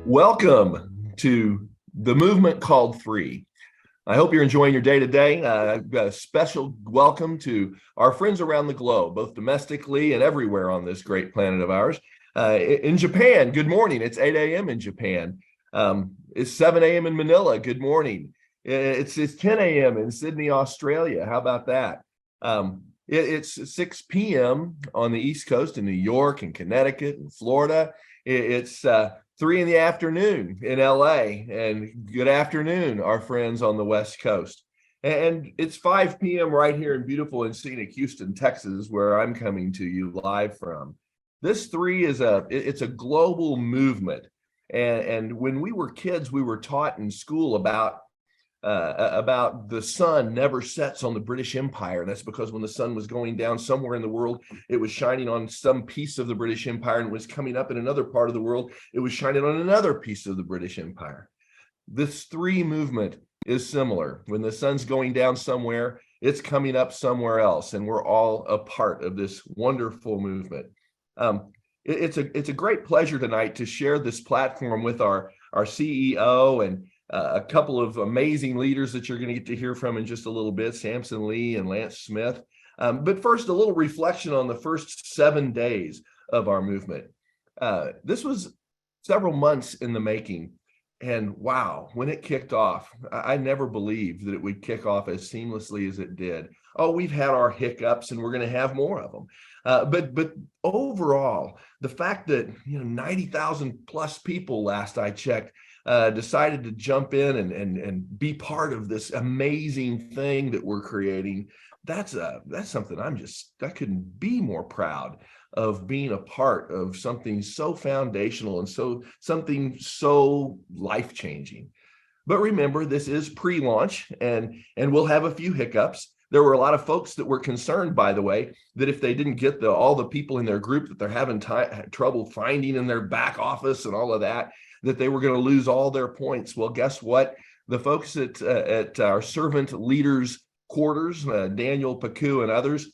Welcome to the movement called Free. I hope you're enjoying your day today. I've got a special welcome to our friends around the globe, both domestically and everywhere on this great planet of ours. In Japan, good morning. It's 8 a.m. in Japan. It's 7 a.m. in Manila. Good morning. It's 10 a.m. in Sydney, Australia. How about that? It's 6 p.m. on the East Coast in New York and Connecticut and Florida. It's 3 in the afternoon in LA, and good afternoon, our friends on the West Coast. And it's 5 p.m. right here in beautiful and scenic Houston, Texas, where I'm coming to you live from. This 3 is it's a global movement. And when we were kids, we were taught in school about the sun never sets on the British Empire. That's because when the sun was going down somewhere in the world, it was shining on some piece of the British Empire, and was coming up in another part of the world, it was shining on another piece of the British Empire. This 3 movement is similar. When the sun's going down somewhere, it's coming up somewhere else, and we're all a part of this wonderful movement. It's a great pleasure tonight to share this platform with our CEO and a couple of amazing leaders that you're going to get to hear from in just a little bit, Samson Li and Lance Smith. But first, a little reflection on the first 7 days of our movement. This was several months in the making. And wow, when it kicked off, I never believed that it would kick off as seamlessly as it did. Oh, we've had our hiccups and we're going to have more of them. But overall, the fact that 90,000 plus people, last I checked, decided to jump in and be part of this amazing thing that we're creating, that's something I couldn't be more proud of, being a part of something so foundational and something so life-changing. But remember, this is pre-launch, and we'll have a few hiccups. There were a lot of folks that were concerned, by the way, that if they didn't get all the people in their group that they're having trouble finding in their back office and all of that they were going to lose all their points. Well, guess what? The folks at our servant leaders quarters, Daniel, Picou, and others,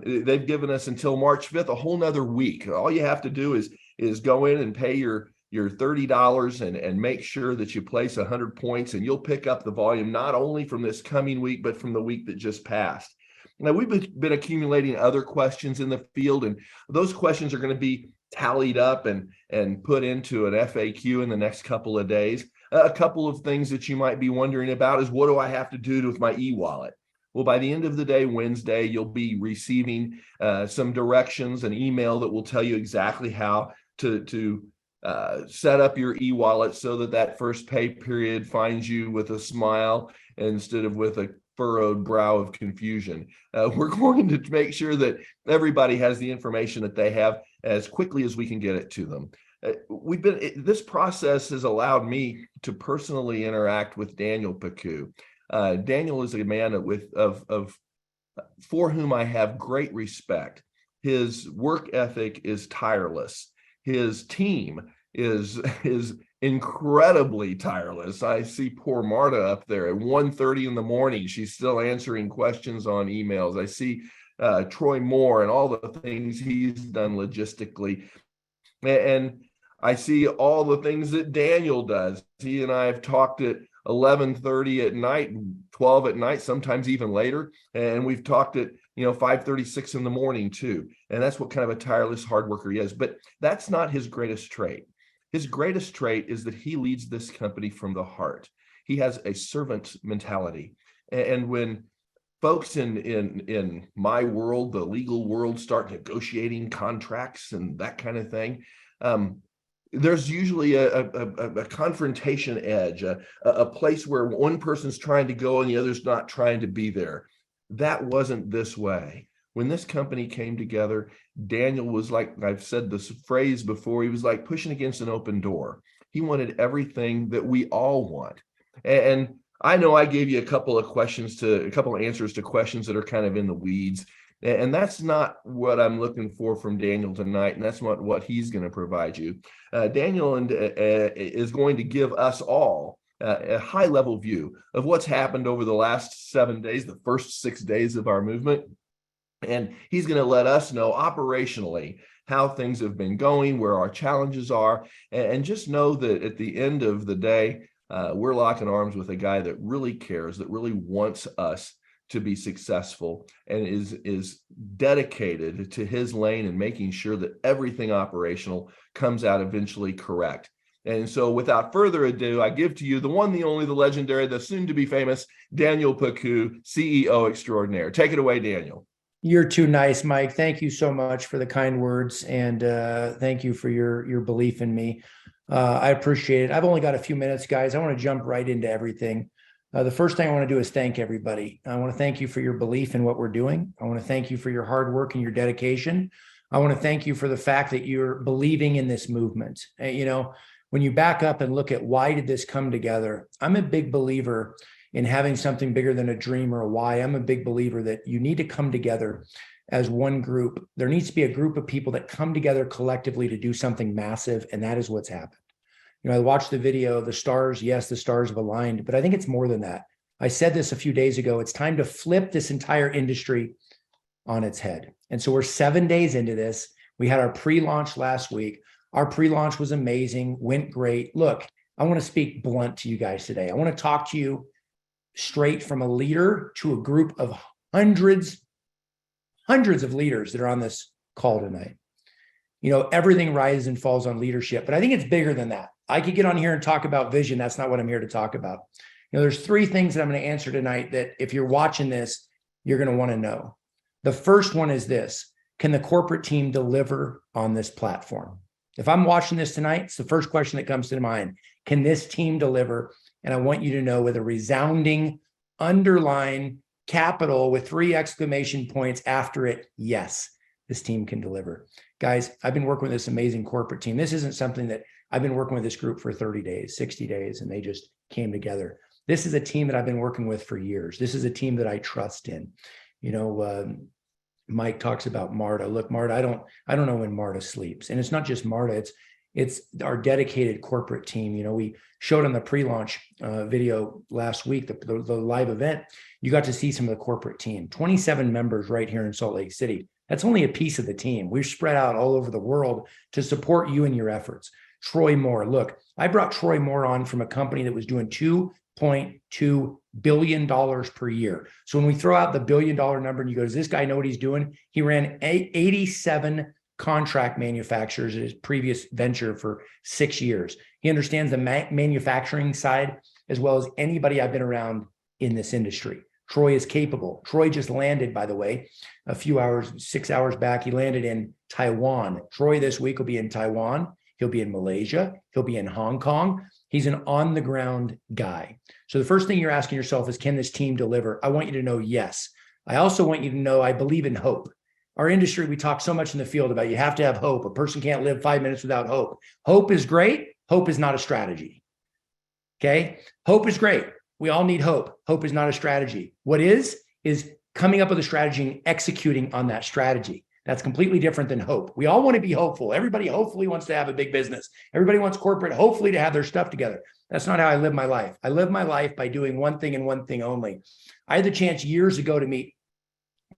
they've given us until March 5th, a whole nother week. All you have to do is go in and pay your $30 and make sure that you place 100 points, and you'll pick up the volume not only from this coming week, but from the week that just passed. Now, we've been accumulating other questions in the field, and those questions are going to be tallied up and put into an FAQ in the next couple of days. A couple of things that you might be wondering about is, what do I have to do with my e-wallet? Well, by the end of the day, Wednesday, you'll be receiving some directions, an email that will tell you exactly how to set up your e-wallet so that first pay period finds you with a smile instead of with a furrowed brow of confusion. We're going to make sure that everybody has the information that they have as quickly as we can get it to them. This process has allowed me to personally interact with Daniel Picou. Daniel is a man for whom I have great respect. His work ethic is tireless. His team is incredibly tireless. I see poor Marta up there at 1:30 in the morning. She's still answering questions on emails. I see Troy Moore and all the things he's done logistically. And I see all the things that Daniel does. He and I have talked at 11:30 at night, 12 at night, sometimes even later. And we've talked at 5:36 in the morning too. And that's what kind of a tireless hard worker he is. But that's not his greatest trait. His greatest trait is that he leads this company from the heart. He has a servant mentality. And when folks in my world, the legal world, start negotiating contracts and that kind of thing, there's usually a confrontation edge, a place where one person's trying to go and the other's not trying to be there. That wasn't this way. When this company came together, Daniel was like, I've said this phrase before, he was like pushing against an open door. He wanted everything that we all want. And I know I gave you a couple of answers to questions that are kind of in the weeds. And that's not what I'm looking for from Daniel tonight, and that's not what he's going to provide you. Daniel is going to give us all a high-level view of what's happened over the last 7 days, the first 6 days of our movement. And he's going to let us know operationally how things have been going, where our challenges are, and just know that at the end of the day, we're locking arms with a guy that really cares, that really wants us to be successful, and is dedicated to his lane and making sure that everything operational comes out eventually correct. And so without further ado, I give to you the one, the only, the legendary, the soon to be famous Daniel Picou, CEO extraordinaire. Take it away, Daniel. You're too nice, Mike. Thank you so much for the kind words, and thank you for your belief in me. I appreciate it. I've only got a few minutes, guys. I want to jump right into everything. The first thing I want to do is thank everybody. I want to thank you for your belief in what we're doing. I want to thank you for your hard work and your dedication. I want to thank you for the fact that you're believing in this movement. You know, when you back up and look at why did this come together, I'm a big believer in having something bigger than a dream or a why. I'm a big believer that you need to come together as one group. There needs to be a group of people that come together collectively to do something massive, and that is what's happened. You know, I watched the video, the stars, yes, the stars have aligned, but I think it's more than that. I said this a few days ago, it's time to flip this entire industry on its head. And so we're 7 days into this. We had our pre-launch last week. Our pre-launch was amazing, went great. Look, I want to speak blunt to you guys today. I want to talk to you straight from a leader to a group of hundreds of leaders that are on this call tonight. You know, everything rises and falls on leadership, but I think it's bigger than that. I could get on here and talk about vision. That's not what I'm here to talk about. You know, there's three things that I'm going to answer tonight that if you're watching this, you're going to want to know. The first one is this: can the corporate team deliver on this platform? If I'm watching this tonight, it's the first question that comes to mind. Can this team deliver? And I want you to know with a resounding underline capital with 3 exclamation points after it, yes, this team can deliver. Guys, I've been working with this amazing corporate team. This isn't something that I've been working with this group for 30 days, 60 days, and they just came together. This is a team that I've been working with for years. This is a team that I trust in. You know, Mike talks about Marta. Look, Marta, I don't know when Marta sleeps. And it's not just Marta, it's our dedicated corporate team. You know, we showed on the pre-launch video last week, the live event, you got to see some of the corporate team, 27 members right here in Salt Lake City. That's only a piece of the team. We're spread out all over the world to support you and your efforts. Troy Moore, look, I brought Troy Moore on from a company that was doing $2.2 billion per year. So when we throw out the $1 billion number and you go, does this guy know what he's doing? He ran 87 contract manufacturers at his previous venture for 6 years. He understands the manufacturing side as well as anybody I've been around in this industry. Troy is capable. Troy just landed, by the way, a few hours, 6 hours back. He landed in Taiwan. Troy this week will be in Taiwan. He'll be in Malaysia. He'll be in Hong Kong. He's an on-the-ground guy. So the first thing you're asking yourself is, can this team deliver? I want you to know yes. I also want you to know I believe in hope. Our industry, we talk so much in the field about you have to have hope. A person can't live 5 minutes without hope. Hope is great. Hope is not a strategy. Okay? Hope is great. We all need hope. Hope is not a strategy. What is coming up with a strategy and executing on that strategy. That's completely different than hope. We all want to be hopeful. Everybody hopefully wants to have a big business. Everybody wants corporate hopefully to have their stuff together. That's not how I live my life. I live my life by doing one thing and one thing only. I had the chance years ago to meet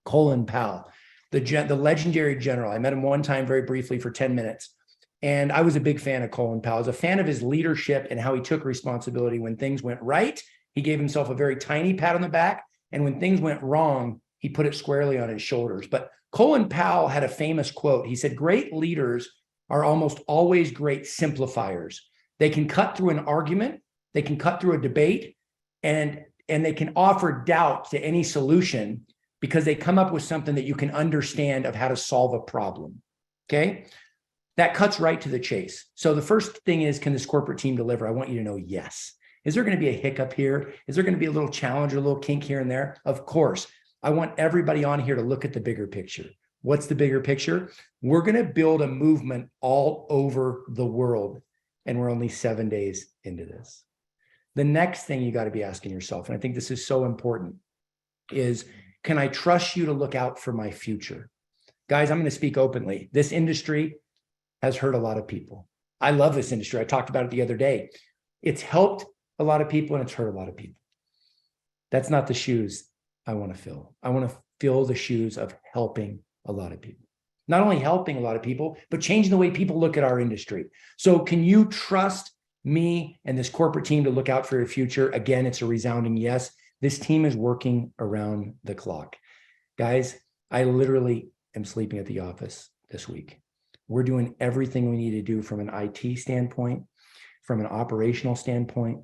Colin Powell, the legendary general. I met him one time very briefly for 10 minutes. And I was a big fan of Colin Powell. I was a fan of his leadership and how he took responsibility. When things went right, he gave himself a very tiny pat on the back. And when things went wrong, he put it squarely on his shoulders. But Colin Powell had a famous quote. He said, great leaders are almost always great simplifiers. They can cut through an argument, they can cut through a debate, and they can offer doubt to any solution because they come up with something that you can understand of how to solve a problem. Okay? That cuts right to the chase. So the first thing is, can this corporate team deliver? I want you to know yes. Is there going to be a hiccup here? Is there going to be a little challenge or a little kink here and there? Of course. I want everybody on here to look at the bigger picture. What's the bigger picture? We're going to build a movement all over the world, and we're only 7 days into this. The next thing you got to be asking yourself, and I think this is so important, is can I trust you to look out for my future? Guys, I'm going to speak openly. This industry has hurt a lot of people. I love this industry. I talked about it the other day. It's helped a lot of people and it's hurt a lot of people. That's not the shoes I want to fill. I want to fill the shoes of helping a lot of people. not only helping a lot of people, but changing the way people look at our industry. So can you trust me and this corporate team to look out for your future? Again, it's a resounding yes. This team is working around the clock. Guys, I literally am sleeping at the office this week. We're doing everything we need to do from an IT standpoint, from an operational standpoint.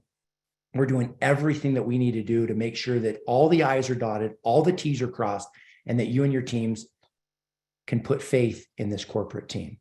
We're doing everything that we need to do to make sure that all the I's are dotted, all the T's are crossed, and that you and your teams can put faith in this corporate team.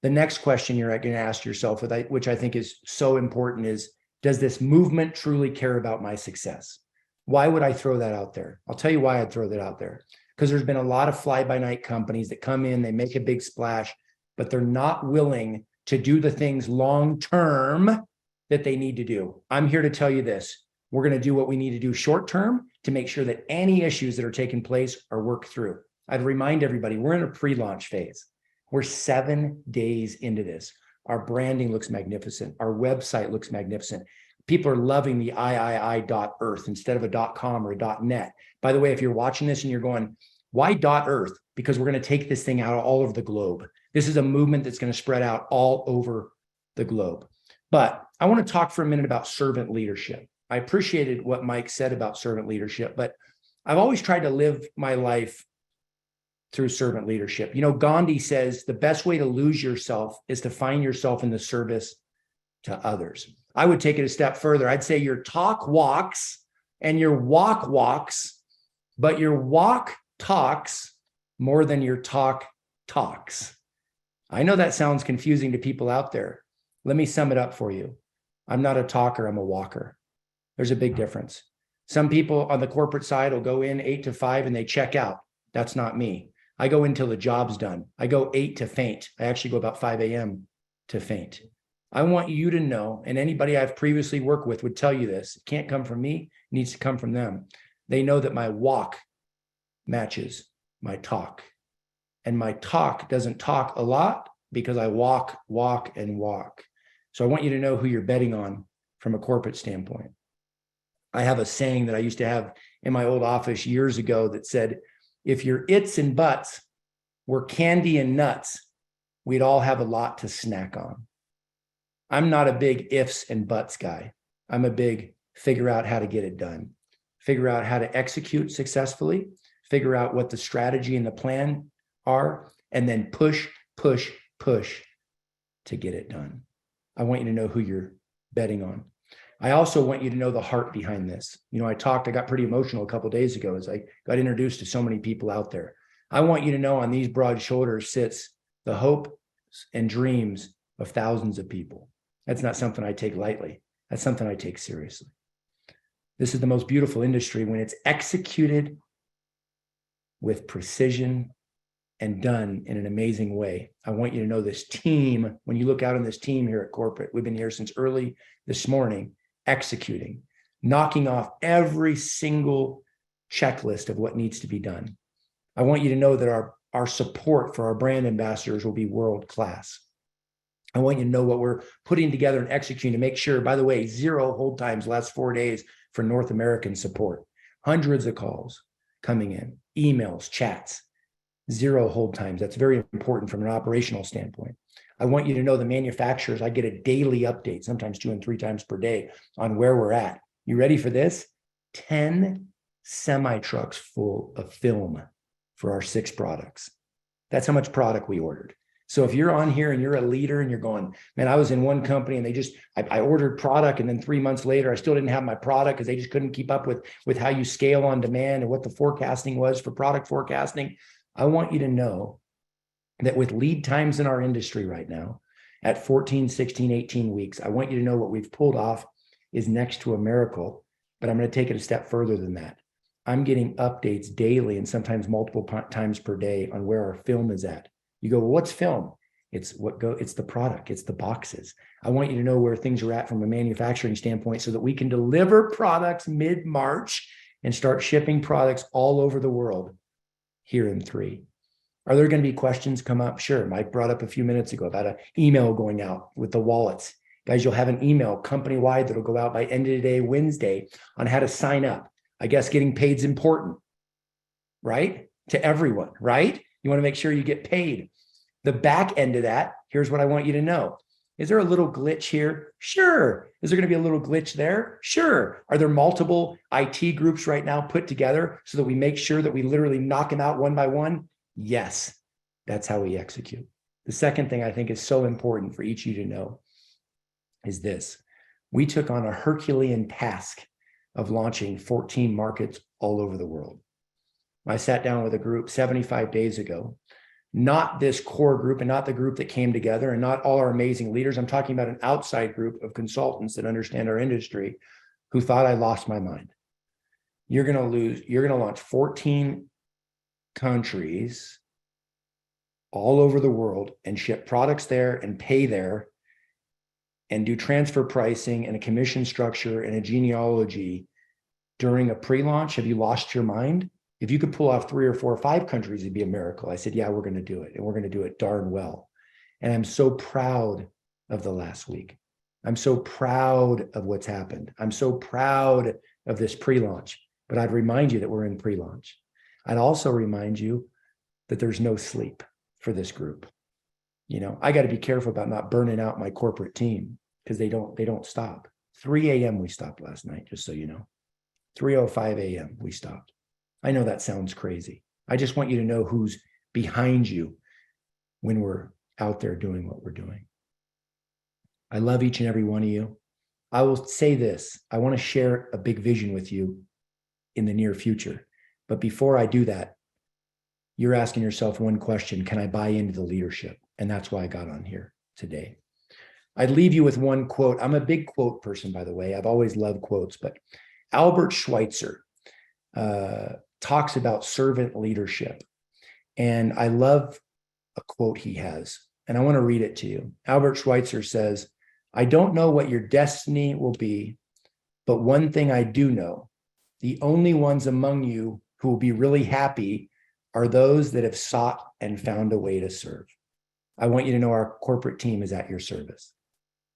The next question you're going to ask yourself, which I think is so important, is, does this movement truly care about my success? Why would I throw that out there? I'll tell you why I'd throw that out there. Because there's been a lot of fly-by-night companies that come in, they make a big splash, but they're not willing to do the things long-term that they need to do. I'm here to tell you this. We're going to do what we need to do short-term to make sure that any issues that are taking place are worked through. I'd remind everybody, we're in a pre-launch phase. We're 7 days into this. Our branding looks magnificent. Our website looks magnificent. People are loving the III.earth instead of a .com or a .net. By the way, if you're watching this and you're going, why .earth? Because we're going to take this thing out all over the globe. This is a movement that's going to spread out all over the globe. But I want to talk for a minute about servant leadership. I appreciated what Mike said about servant leadership, but I've always tried to live my life through servant leadership. You know, Gandhi says the best way to lose yourself is to find yourself in the service to others. I would take it a step further. I'd say your talk walks and your walk walks, but your walk talks more than your talk talks. I know that sounds confusing to people out there. Let me sum it up for you. I'm not a talker, I'm a walker. There's a big difference. Some people on the corporate side will go in 8 to 5 and they check out. That's not me. I go until the job's done. I go 8 to faint. I actually go about 5 a.m. to faint. I want you to know, and anybody I've previously worked with would tell you this, it can't come from me, it needs to come from them. They know that my walk matches my talk. And my talk doesn't talk a lot because I walk, and walk. So I want you to know who you're betting on from a corporate standpoint. I have a saying that I used to have in my old office years ago that said, if your its and buts were candy and nuts, we'd all have a lot to snack on. I'm not a big ifs and buts guy. I'm a big figure out how to get it done, figure out how to execute successfully, figure out what the strategy and the plan are, and then push to get it done. I want you to know who you're betting on. I also want you to know the heart behind this. You know, I got pretty emotional a couple of days ago as I got introduced to so many people out there. I want you to know on these broad shoulders sits the hope and dreams of thousands of people. That's not something I take lightly. That's something I take seriously. This is the most beautiful industry when it's executed with precision and done in an amazing way. I want you to know this team, when you look out on this team here at corporate, we've been here since early this morning, executing, knocking off every single checklist of what needs to be done. I want you to know that our support for our brand ambassadors will be world-class. I want you to know what we're putting together and executing to make sure, by the way, 0 hold times last 4 days for North American support. Hundreds of calls coming in, emails, chats, 0 hold times. That's very important from an operational standpoint. I want you to know the manufacturers, I get a daily update, sometimes 2 and 3 times per day on where we're at. You ready for this? 10 semi-trucks full of film for our 6 products. That's how much product we ordered. So if you're on here and you're a leader and you're going, man, I was in one company and I ordered product and then 3 months later, I still didn't have my product because they just couldn't keep up with how you scale on demand and what the forecasting was for product forecasting. I want you to know that with lead times in our industry right now at 14, 16, 18 weeks, I want you to know what we've pulled off is next to a miracle, but I'm going to take it a step further than that. I'm getting updates daily and sometimes multiple times per day on where our film is at. You go, well, what's film? It's the product, it's the boxes. I want you to know where things are at from a manufacturing standpoint so that we can deliver products mid-March and start shipping products all over the world here in 3. Are there going to be questions come up? Sure. Mike brought up a few minutes ago about an email going out with the wallets. Guys, you'll have an email company-wide that'll go out by end of the day, Wednesday, on how to sign up. I guess getting paid is important, right? To everyone, right? You want to make sure you get paid. The back end of that, here's what I want you to know. Is there a little glitch here? Sure. Is there going to be a little glitch there? Sure. Are there multiple IT groups right now put together so that we make sure that we literally knock them out one by one? Yes. That's how we execute. The second thing I think is so important for each of you to know is this. We took on a Herculean task of launching 14 markets all over the world. I sat down with a group 75 days ago, not this core group and not the group that came together and not all our amazing leaders. I'm talking about an outside group of consultants that understand our industry who thought I lost my mind. You're going to launch 14 countries all over the world and ship products there and pay there and do transfer pricing and a commission structure and a genealogy during a pre-launch. Have you lost your mind? If you could pull off 3 or 4 or 5 countries, it'd be a miracle. I said, yeah, we're going to do it. And we're going to do it darn well. And I'm so proud of the last week. I'm so proud of what's happened. I'm so proud of this pre-launch. But I'd remind you that we're in pre-launch. I'd also remind you that there's no sleep for this group. You know, I got to be careful about not burning out my corporate team because they don't stop. 3 a.m. we stopped last night, just so you know. 3:05 a.m. we stopped. I know that sounds crazy. I just want you to know who's behind you when we're out there doing what we're doing. I love each and every one of you. I will say this. I want to share a big vision with you in the near future. But before I do that, you're asking yourself one question: can I buy into the leadership? And that's why I got on here today. I'd leave you with one quote. I'm a big quote person, by the way. I've always loved quotes, but Albert Schweitzer talks about servant leadership. And I love a quote he has, and I want to read it to you. Albert Schweitzer says, "I don't know what your destiny will be, but one thing I do know, the only ones among you who will be really happy are those that have sought and found a way to serve." I want you to know our corporate team is at your service.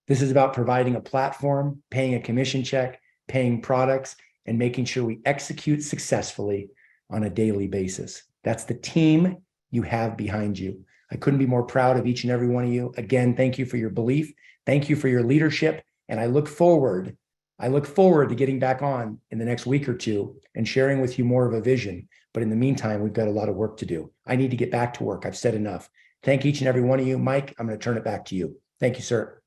This is about providing a platform, paying a commission check, paying products, and making sure we execute successfully on a daily basis. That's the team you have behind you. I couldn't be more proud of each and every one of you. Again, thank you for your belief. Thank you for your leadership. And I look forward to getting back on in the next week or two and sharing with you more of a vision. But in the meantime, we've got a lot of work to do. I need to get back to work. I've said enough. Thank each and every one of you. Mike, I'm going to turn it back to you. Thank you, sir.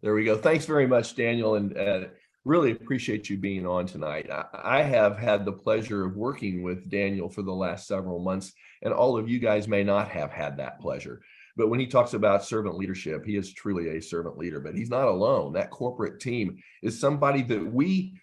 There we go. Thanks very much, Daniel, and really appreciate you being on tonight. I have had the pleasure of working with Daniel for the last several months, and all of you guys may not have had that pleasure. But when he talks about servant leadership, he is truly a servant leader, but he's not alone. That corporate team is somebody that we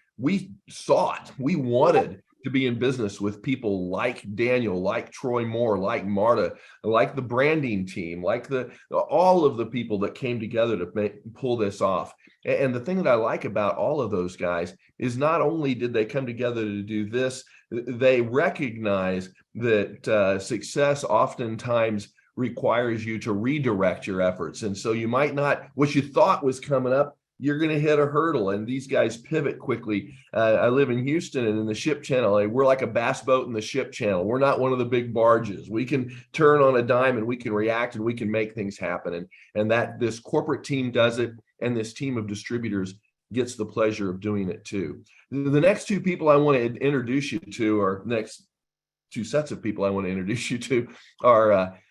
sought, we wanted to be in business with people like Daniel, like Troy Moore, like Marta, like the branding team, like all of the people that came together to pull this off. And the thing that I like about all of those guys is not only did they come together to do this, they recognize that success oftentimes requires you to redirect your efforts. And so you might not, what you thought was coming up, you're going to hit a hurdle, and these guys pivot quickly. I live in Houston, and in the ship channel, we're like a bass boat in the ship channel. We're not one of the big barges. We can turn on a dime, and we can react, and we can make things happen. And that this corporate team does it, and this team of distributors gets the pleasure of doing it too. The next 2 people I want to introduce you to, or next 2 sets of people I want to introduce you to,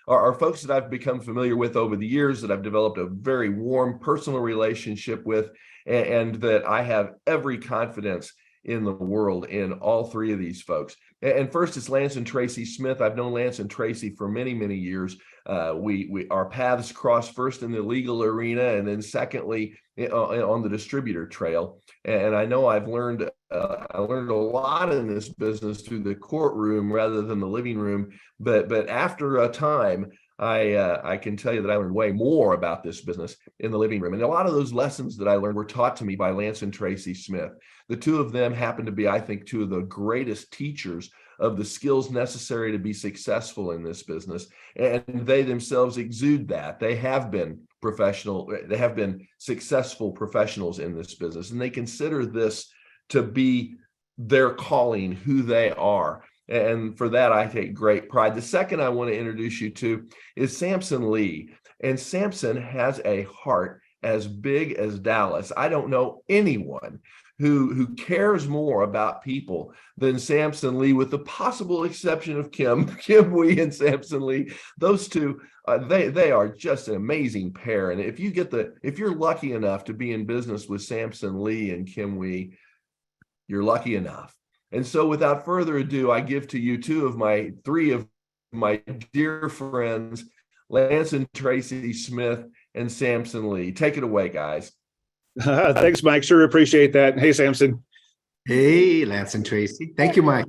are folks that I've become familiar with over the years, that I've developed a very warm personal relationship with, and that I have every confidence in the world in all 3 of these folks. And first is Lance and Tracey Smith. I've known Lance and Tracey for many, many years. Our paths crossed first in the legal arena, and then secondly on the distributor trail. And I know I learned a lot in this business through the courtroom rather than the living room. But after a time, I can tell you that I learned way more about this business in the living room. And a lot of those lessons that I learned were taught to me by Lance and Tracey Smith. The 2 of them happen to be, I think, 2 of the greatest teachers of the skills necessary to be successful in this business. And they themselves exude that. They have been successful professionals in this business. And they consider this to be their calling, who they are. And for that, I take great pride. The second I want to introduce you to is Samson Li. And Samson has a heart as big as Dallas. I don't know anyone who cares more about people than Samson Li, with the possible exception of Kim Wee and Samson Li. Those two, they are just an amazing pair. And if you're lucky enough to be in business with Samson Li and Kim Wee, you're lucky enough. And so without further ado, I give to you three of my dear friends, Lance and Tracey Smith and Samson Li. Take it away, guys. Thanks, Mike. Sure appreciate that. Hey, Samson. Hey, Lance and Tracey. Thank you, Mike.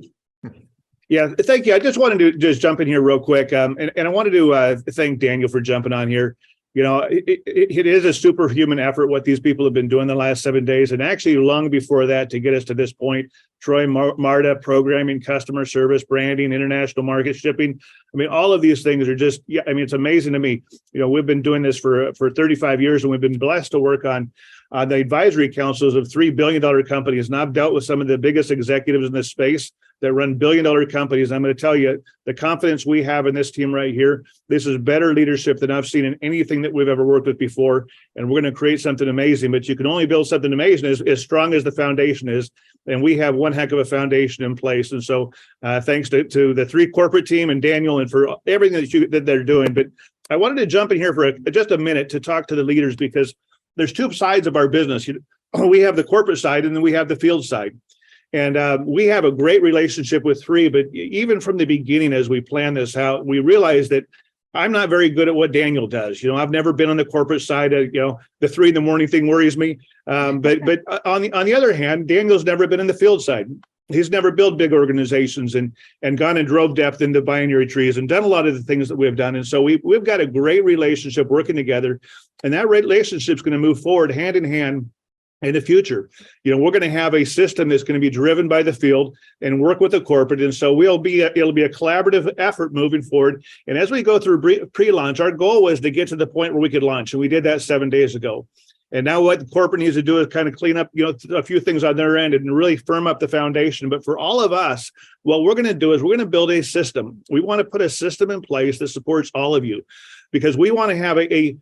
Yeah, thank you. I just wanted to just jump in here real quick. And I wanted to thank Daniel for jumping on here. You know, it is a superhuman effort what these people have been doing the last 7 days, and actually long before that to get us to this point. Troy, Marta, programming, customer service, branding, international market, shipping. I mean, all of these things are just, yeah, I mean, it's amazing to me. You know, we've been doing this for 35 years, and we've been blessed to work on the advisory councils of $3 billion companies. And I've dealt with some of the biggest executives in this space that run billion-dollar companies. I'm going to tell you, the confidence we have in this team right here, this is better leadership than I've seen in anything that we've ever worked with before. And we're going to create something amazing, but you can only build something amazing as strong as the foundation is. And we have one heck of a foundation in place. And so thanks to the three corporate team and Daniel and for everything that they're doing. But I wanted to jump in here for just a minute to talk to the leaders, because there's two sides of our business. We have the corporate side and then we have the field side. And we have a great relationship with three, but even from the beginning, as we plan this out, we realized that I'm not very good at what Daniel does. You know, I've never been on the corporate side. The 3 a.m. thing worries me. But on the other hand, Daniel's never been in the field side. He's never built big organizations and gone and drove depth into binary trees and done a lot of the things that we've done. And so we've got a great relationship working together, and that relationship is going to move forward hand in hand. In the future, you know, we're going to have a system that's going to be driven by the field and work with the corporate. And so it'll be a collaborative effort moving forward. And as we go through pre-launch, our goal was to get to the point where we could launch. And we did that 7 days ago. And now what the corporate needs to do is kind of clean up, you know, a few things on their end and really firm up the foundation. But for all of us, what we're going to do is we're going to build a system. We want to put a system in place that supports all of you, because we want to have a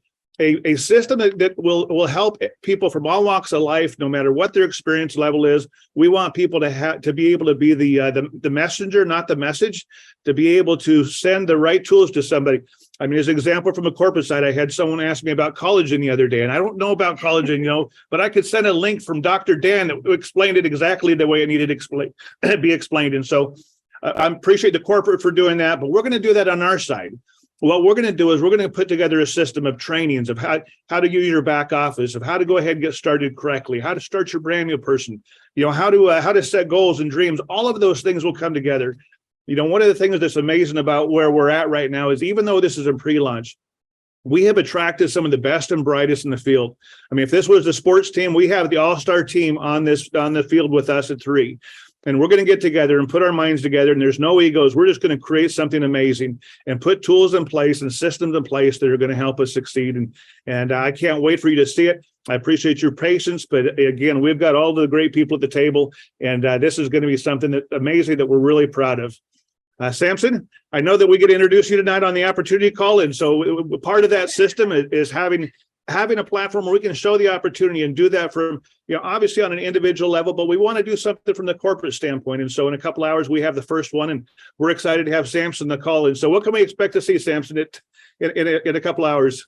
system that will help people from all walks of life, no matter what their experience level is. We want people to be able to be the messenger, not the message, to be able to send the right tools to somebody. I mean, as an example from a corporate side, I had someone ask me about collagen the other day, and I don't know about collagen, you know, but I could send a link from Dr. Dan that explained it exactly the way it needed to be explained. And so I appreciate the corporate for doing that, but we're going to do that on our side. What we're going to do is we're going to put together a system of trainings of how to use your back office, of how to go ahead and get started correctly, how to start your brand new person, you know, how to set goals and dreams. All of those things will come together. You know, one of the things that's amazing about where we're at right now is, even though this is a pre-launch, we have attracted some of the best and brightest in the field. I mean, if this was the sports team, we have the all-star team on the field with us at 3. And we're going to get together and put our minds together, and there's no egos. We're just going to create something amazing and put tools in place and systems in place that are going to help us succeed. And I can't wait for you to see it. I appreciate your patience, but again, we've got all the great people at the table, and this is going to be something that amazing that we're really proud of. Samson, I know that we get to introduce you tonight on the opportunity call, and so part of that system is having a platform where we can show the opportunity and do that from, you know, obviously on an individual level, but we want to do something from the corporate standpoint. And so in a couple hours, we have the first one, and we're excited to have Samson the call in. So what can we expect to see, Samson, in a couple hours?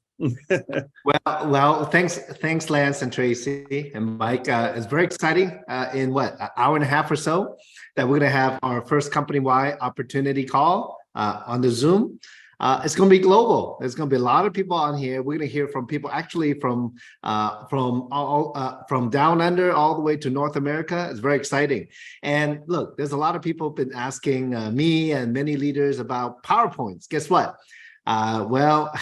Well, thanks, Lance and Tracey and Mike. It's very exciting. In an hour and a half or so, that we're going to have our first company-wide opportunity call on the Zoom. It's going to be global. There's going to be a lot of people on here. We're going to hear from people actually from down under all the way to North America. It's very exciting. And look, there's a lot of people been asking me and many leaders about PowerPoints. Guess what? Well,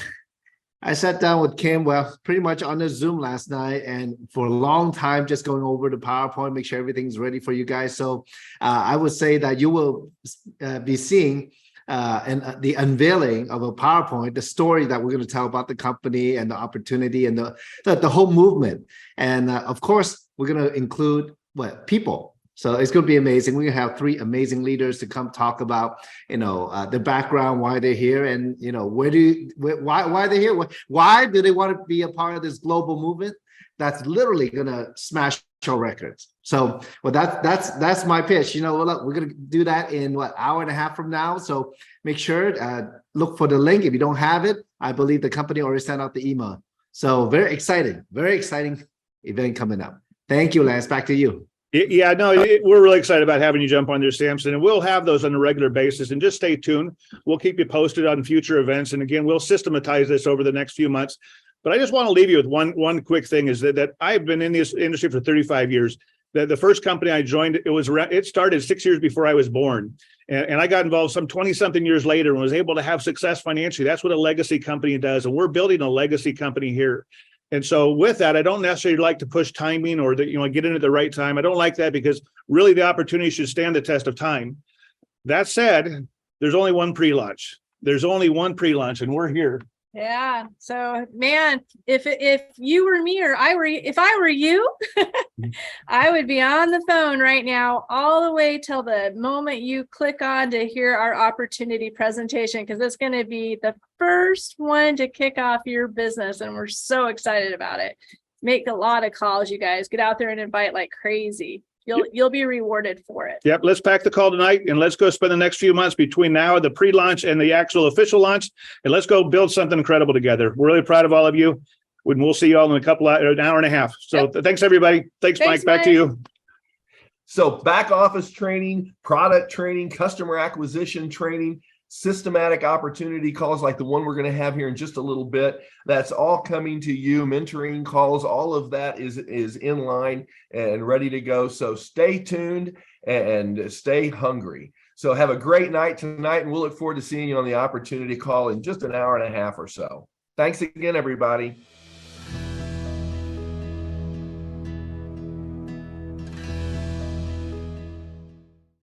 I sat down with Kim, pretty much on the Zoom last night, and for a long time, just going over the PowerPoint, make sure everything's ready for you guys. So I would say that you will be seeing and the unveiling of a PowerPoint, the story that we're going to tell about the company and the opportunity and the whole movement. And of course, we're going to include people. So it's going to be amazing. We're going to have 3 amazing leaders to come talk about, the background, why they're here, and why they're here. Why do they want to be a part of this global movement that's literally going to smash show records? So, well, that's my pitch. Look, we're going to do that in hour and a half from now. So make sure look for the link. If you don't have it, I believe the company already sent out the email. So very exciting event coming up. Thank you, Lance. Back to you. Yeah, no, we're really excited about having you jump on there, Samson, and we'll have those on a regular basis. And just stay tuned. We'll keep you posted on future events. And again, we'll systematize this over the next few months. But I just want to leave you with one quick thing is that I've been in this industry for 35 years. The first company I joined, it started 6 years before I was born. And I got involved some 20-something years later and was able to have success financially. That's what a legacy company does. And we're building a legacy company here. And so with that, I don't necessarily like to push timing or get in at the right time. I don't like that because really the opportunity should stand the test of time. That said, there's only one pre-launch. And we're here. Yeah. So, man, if you were me or if I were you, I would be on the phone right now, all the way till the moment you click on to hear our opportunity presentation, because it's going to be the first one to kick off your business. And we're so excited about it. Make a lot of calls, you guys. Get out there and invite like crazy. You'll be rewarded for it. Yep. Let's pack the call tonight and let's go spend the next few months between now, the pre-launch and the actual official launch. And let's go build something incredible together. We're really proud of all of you. We'll see you all in an hour and a half. So Thanks, everybody. Thanks, Mike. Back to you. So back office training, product training, customer acquisition training, systematic opportunity calls like the one we're going to have here in just a little bit. That's all coming to you. Mentoring calls, all of that is in line and ready to go. So stay tuned and stay hungry. So have a great night tonight, and we'll look forward to seeing you on the opportunity call in just an hour and a half or so. Thanks again, everybody.